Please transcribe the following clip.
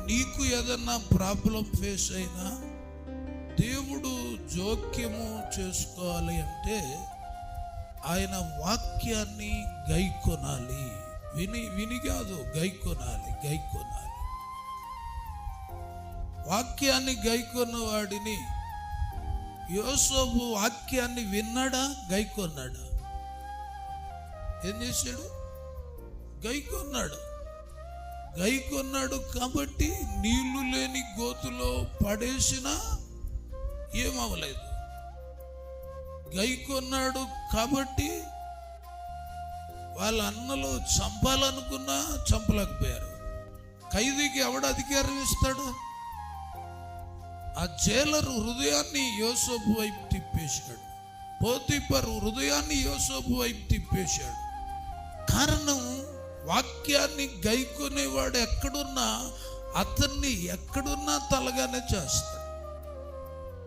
నీకు ఏదన్నా problem face అయినా దేవుడు జోక్యము చేసుకోవాలి అంటే ఆయన వాక్యాన్ని గైకొనాలి. విని కాదు, గైకొనాలి. వాక్యాన్ని గైకొన్న వాడిని, యోసేపు వాక్యాన్ని విన్నాడా, గైకొన్నాడా? ఏం చేశాడు? గైకొన్నాడు కాబట్టి నీళ్లు లేని గోతులో పడేసినా ఏమవలేదు. గైకొన్నాడు కాబట్టి వాళ్ళ అన్నలు చంపాలనుకున్నా చంపలేకపోయారు. ఖైదీకి ఎవడు అధికారం ఇస్తాడు? ఆ జైలరు హృదయాన్ని యోసేపు వైపు తిప్పేశాడు. పోతీఫరు హృదయాన్ని యోసేపు వైపు తిప్పేశాడు. కారణం, వాక్యాన్ని గైకొనేవాడు ఎక్కడున్నా అతన్ని ఎక్కడున్నా తలగానే చేస్తాడు.